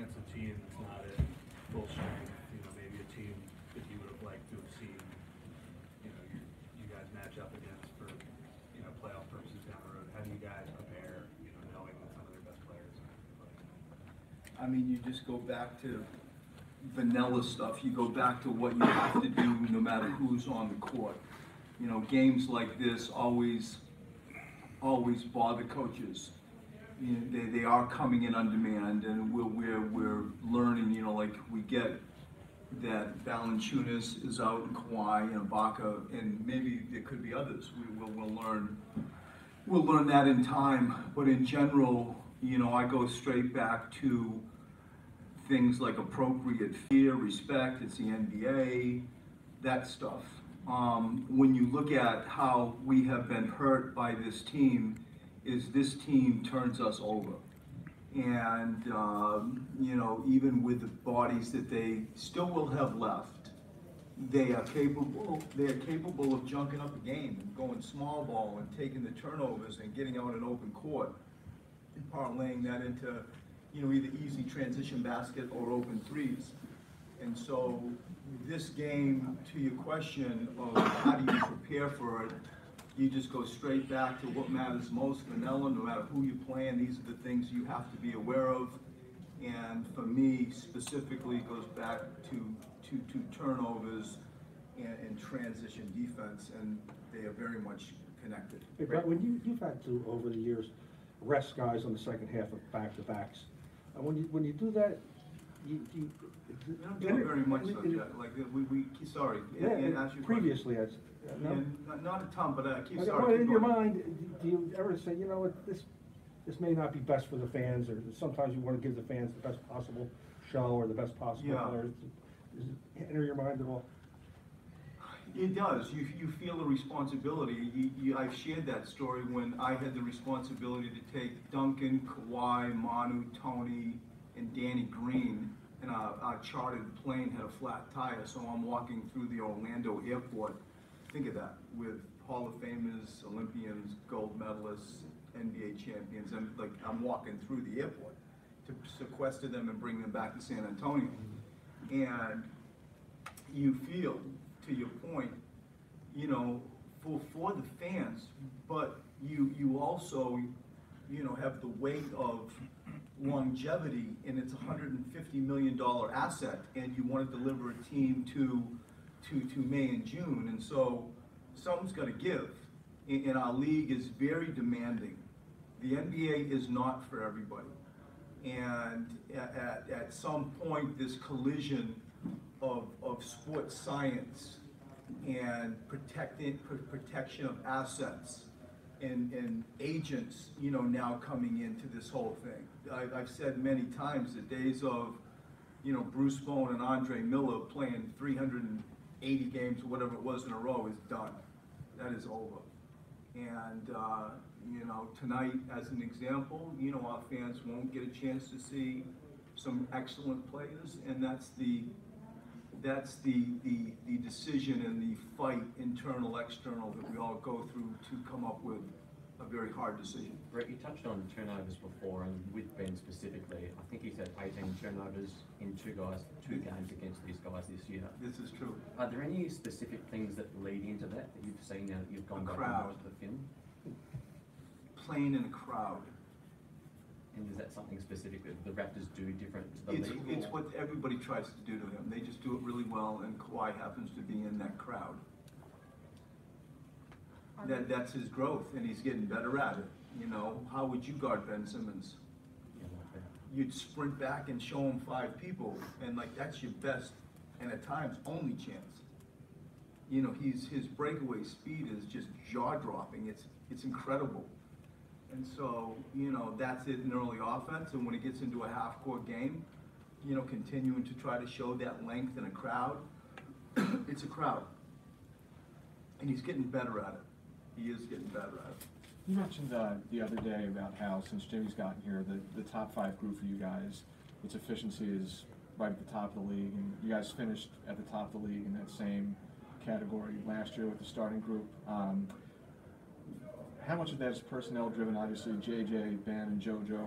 against a team that's not at full strength, maybe a team that you would have liked to have seen, you guys match up against for, playoff purposes down the road? How do you guys prepare, knowing that some of their best players are? I mean, you just go back to vanilla stuff. You go back to what you have to do no matter who's on the court. Games like this always bother coaches. They are coming in on demand, and we're learning. Like we get that Valanciunas is out, and Kawhi and Ibaka, and maybe there could be others. We'll learn that in time. But in general, I go straight back to things like appropriate fear, respect. It's the NBA, that stuff. When you look at how we have been hurt by this team, is this team turns us over. And, even with the bodies that they still will have left, they are capable of junking up a game and going small ball and taking the turnovers and getting out in open court and parlaying that into, either easy transition basket or open threes. And so this game, to your question of how do you prepare for it, you just go straight back to what matters most, vanilla, no matter who you're playing. These are the things you have to be aware of. And for me, specifically, it goes back to turnovers and transition defense, and they are very much connected. Hey, but when you've had to, over the years, rest guys on the second half of back-to-backs, when you do that, you don't do it very much so, Jack. Like sorry. Yeah, previously, no? Not a ton, but in your mind, do you ever say, what, this may not be best for the fans, or sometimes you want to give the fans the best possible show or the best possible players? Does it enter your mind at all? It does. You feel a responsibility. I've shared that story when I had the responsibility to take Duncan, Kawhi, Manu, Tony, and Danny Green, and our chartered plane had a flat tire, so I'm walking through the Orlando airport. Think of that, with Hall of Famers, Olympians, gold medalists, NBA champions, and I'm walking through the airport to sequester them and bring them back to San Antonio. And you feel, to your point, for the fans, but you also, have the weight of longevity, and it's a $150 million asset, and you want to deliver a team to May and June, and so something's got to give. And our league is very demanding. The NBA is not for everybody, and at some point, this collision of sports science and protection of assets and agents, now coming into this whole thing. I've said many times the days of, Bruce Bowen and Andre Miller playing 380 games or whatever it was in a row is done. That is over. And, tonight, as an example, our fans won't get a chance to see some excellent players, and that's the decision and the fight, internal, external, that we all go through to come up with a very hard decision. Brett, you touched on turnovers before, and with Ben specifically, I think he said 18 turnovers in two games against these guys this year. This is true. Are there any specific things that lead into that you've seen now that you've gone back and watched the film? Playing in a crowd. And is that something specific that the Raptors do different to the league? It's what everybody tries to do to him. They just do it really well, and Kawhi happens to be in that crowd. That's his growth, and he's getting better at it. How would you guard Ben Simmons? You'd sprint back and show him 5 people, and that's your best, and at times only chance. His breakaway speed is just jaw-dropping. It's incredible. And so, that's it in early offense, and when it gets into a half-court game, continuing to try to show that length in a crowd, it's a crowd. And he's getting better at it. He is getting better at it. You mentioned the other day about how, since Jimmy's gotten here, the top 5 group for you guys, its efficiency is right at the top of the league, and you guys finished at the top of the league in that same category last year with the starting group. how much of that is personnel driven? Obviously, JJ, Ben, and JoJo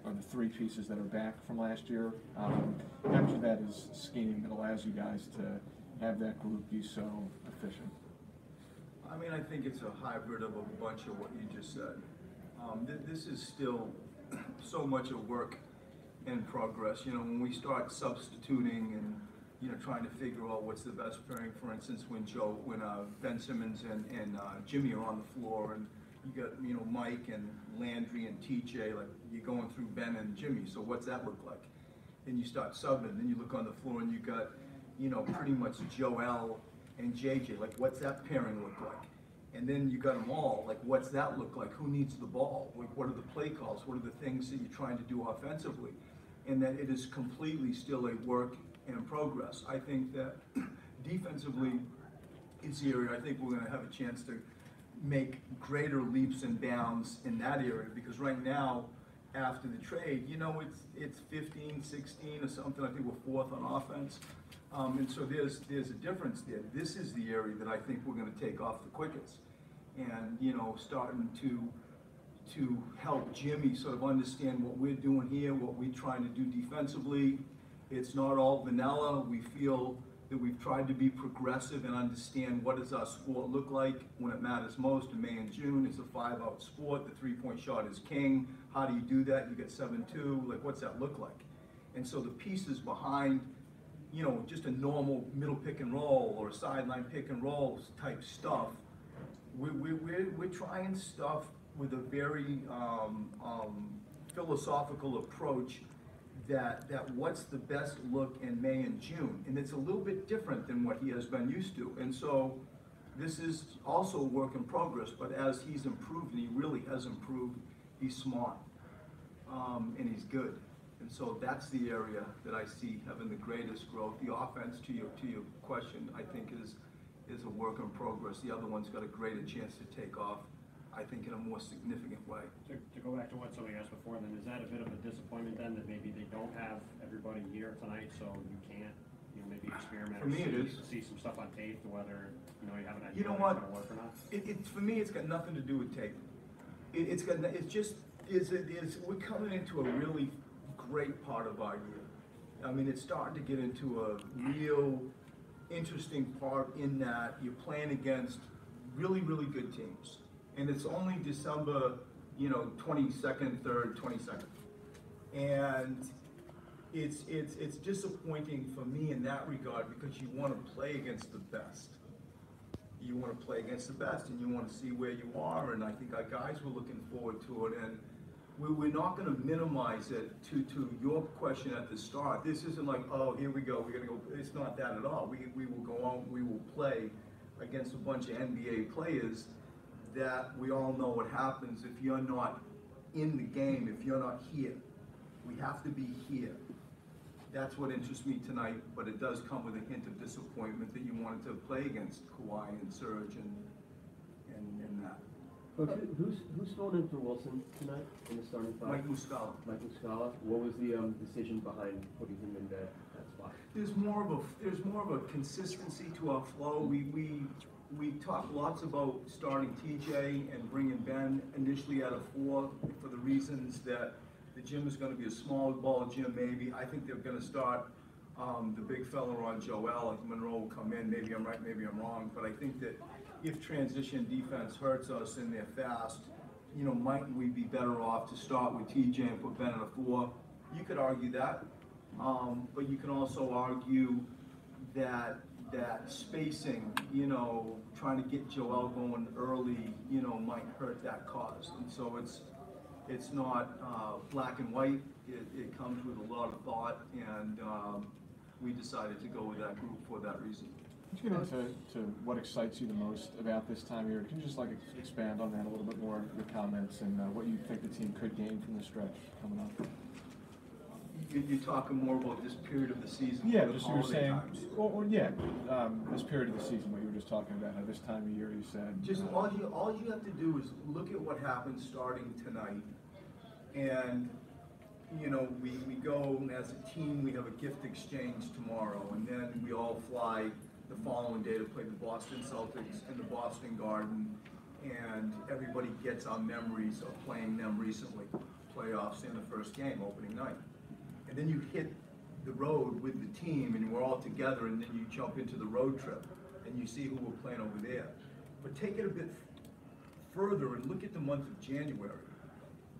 are the three pieces that are back from last year. How much of that is scheme that allows you guys to have that group be so efficient? I mean, I think it's a hybrid of a bunch of what you just said. This is still so much a work in progress. You know, when we start substituting and, you know, trying to figure out what's the best pairing, for instance, when Ben Simmons and Jimmy are on the floor, and you got, you know, Mike and Landry and TJ, like, you're going through Ben and Jimmy, so what's that look like? Then you start subbing, then you look on the floor and you got, you know, pretty much Joel and JJ, like, what's that pairing look like? And then you got them all, like, what's that look like? Who needs the ball? Like, what are the play calls? What are the things that you're trying to do offensively? And that it is completely still a work in progress. I think that defensively, it's the area I think we're gonna have a chance to make greater leaps and bounds in that area, because right now, after the trade, you know, it's 15, 16 or something. I think we're fourth on offense. And so there's a difference there. This is the area that I think we're gonna take off the quickest. And, you know, starting to help Jimmy sort of understand what we're doing here, what we're trying to do defensively. It's not all vanilla. We feel that we've tried to be progressive and understand what does our sport look like when it matters most in May and June. It's a 5-out sport. The three-point shot is king. How do you do that? You get 7-2. Like, what's that look like? And so the pieces behind, you know, just a normal middle pick and roll or a sideline pick and roll type stuff, we're trying stuff with a very philosophical approach that what's the best look in May and June. And it's a little bit different than what he has been used to. And so this is also a work in progress, but as he's improved, and he really has improved, he's smart and he's good. And so that's the area that I see having the greatest growth. The offense, to your question, I think is a work in progress. The other one's got a greater chance to take off, I think, in a more significant way. To go back to what somebody asked before, then is that a bit of a disappointment then that maybe they don't have everybody here tonight, so you can't, you know, maybe experiment For me, it is. see some stuff on tape to whether, you know, you have an idea You know whether what? it's gonna work or not? For me, it's got nothing to do with tape. We're coming into a really great part of our year. I mean, it's starting to get into a real interesting part in that you're playing against really, really good teams. And it's only December, you know, 22nd, 3rd, 22nd. And it's disappointing for me in that regard, because you want to play against the best. You want to play against the best, and you want to see where you are, and I think our guys were looking forward to it. And we're not going to minimize it to your question at the start. This isn't like, oh, here we go, we're going to go. It's not that at all. We will go on, we will play against a bunch of NBA players that we all know what happens if you're not in the game, if you're not here. We have to be here. That's what interests me tonight, but it does come with a hint of disappointment that you wanted to play against Kawhi and Serge and that. Coach, who's filling in for Wilson tonight in the starting five? Mike Muscala. Mike Muscala. What was the decision behind putting him in that spot? There's more of a consistency to our flow. We talked lots about starting TJ and bringing Ben initially at a 4 for the reasons that the gym is going to be a small ball gym maybe. I think they're going to start the big fella on Joel, like Monroe will come in. Maybe I'm right, maybe I'm wrong, but I think that if transition defense hurts us and they're fast, you know, mightn't we be better off to start with TJ and put Ben at a 4? You could argue that, but you can also argue that spacing, you know, trying to get Joel going early, you know, might hurt that cause. And so it's not black and white. It comes with a lot of thought, and we decided to go with that group for that reason. Can you get into what excites you the most about this time of year? Can you just expand on that a little bit more, your comments, and what you think the team could gain from the stretch coming up? You're talking more about this period of the season? Yeah, just you were saying, this period of the season, what you were just talking about, how this time of year you said. Just all you have to do is look at what happens starting tonight, and you know, we go as a team, we have a gift exchange tomorrow, and then we all fly the following day to play the Boston Celtics in the Boston Garden, and everybody gets our memories of playing them recently, playoffs in the first game, opening night. And then you hit the road with the team and we're all together, and then you jump into the road trip and you see who we're playing over there. But take it a bit further and look at the month of January.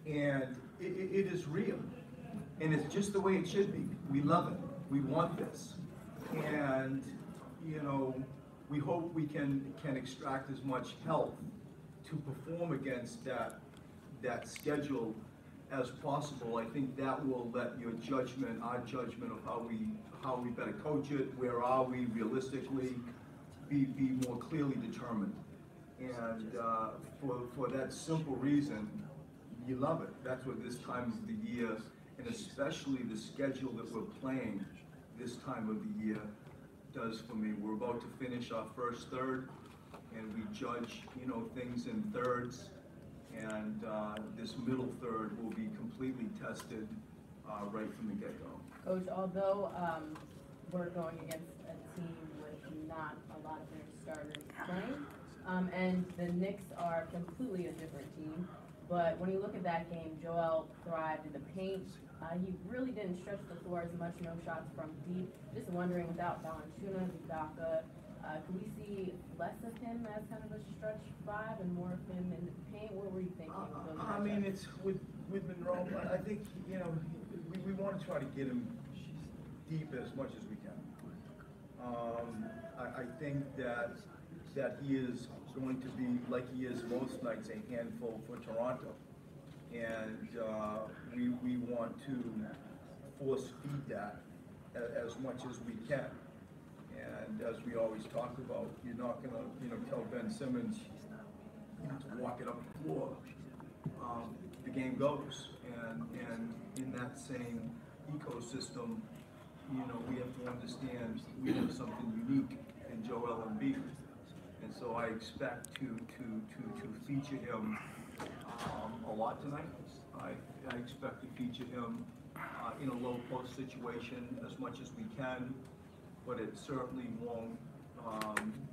And it is real. And it's just the way it should be. We love it. We want this. And, you know, we hope we can extract as much health to perform against that schedule as possible. I think that will let your judgment, our judgment of how we better coach it, where are we realistically, be more clearly determined. And for that simple reason, you love it. That's what this time of the year, and especially the schedule that we're playing this time of the year, does for me. We're about to finish our first third, and we judge, you know, things in thirds. And this middle third will be completely tested right from the get-go. Coach, although we're going against a team with not a lot of their starters playing, and the Knicks are completely a different team, but when you look at that game, Joel thrived in the paint. He really didn't stretch the floor as much, no shots from deep. Just wondering, without Valanciunas, Udaka, can we see less of him as kind of a stretch five and more of him in the paint? What were you thinking of those I mean, it's with Monroe, I think, you know, we want to try to get him deep as much as we can. I think that he is going to be, like he is most nights, a handful for Toronto. And we want to force feed that as much as we can. And as we always talk about, you're not going to, you know, tell Ben Simmons, you know, to walk it up the floor. The game goes, and in that same ecosystem, you know, we have to understand we have something unique in Joel Embiid, and so I expect to feature him a lot tonight. I expect to feature him in a low post situation as much as we can, but it certainly won't,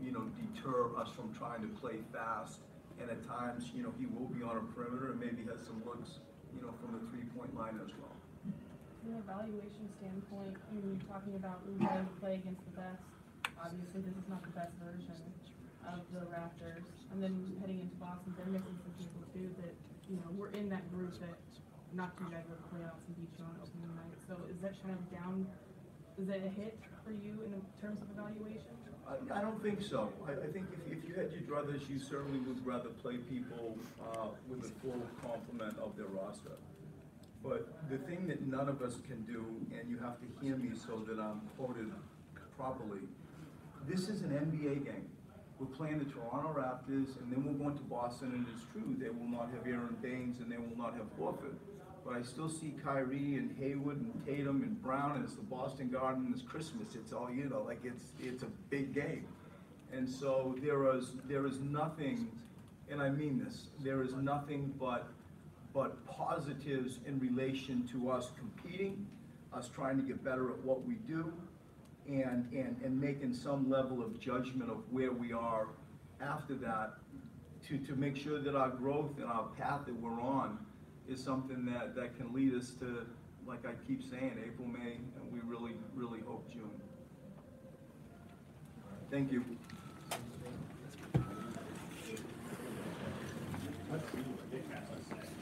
you know, deter us from trying to play fast. And at times, you know, he will be on a perimeter and maybe has some looks, you know, from the three-point line as well. From an evaluation standpoint, when you're talking about trying to play against the best, obviously this is not the best version of the Raptors. And then heading into Boston, they're missing some people too that, you know, we're in that group that knocked you guys out of the playoffs and beat you on us tonight. So is that kind of down, is that a hit for you in terms of evaluation? I don't think so. I think if you had your druthers, you certainly would rather play people with a full complement of their roster. But the thing that none of us can do, and you have to hear me so that I'm quoted properly, this is an NBA game. We're playing the Toronto Raptors, and then we're going to Boston, and it's true, they will not have Aaron Baines, and they will not have Horford. But I still see Kyrie and Hayward and Tatum and Brown, and it's the Boston Garden, it's Christmas, it's all, you know, like it's a big game. And so there is nothing, and I mean this, there is nothing but positives in relation to us competing, us trying to get better at what we do, and making some level of judgment of where we are after that to make sure that our growth and our path that we're on is something that can lead us to, like I keep saying, April, May, and we really, really hope June. Thank you. Let's see what they have to say.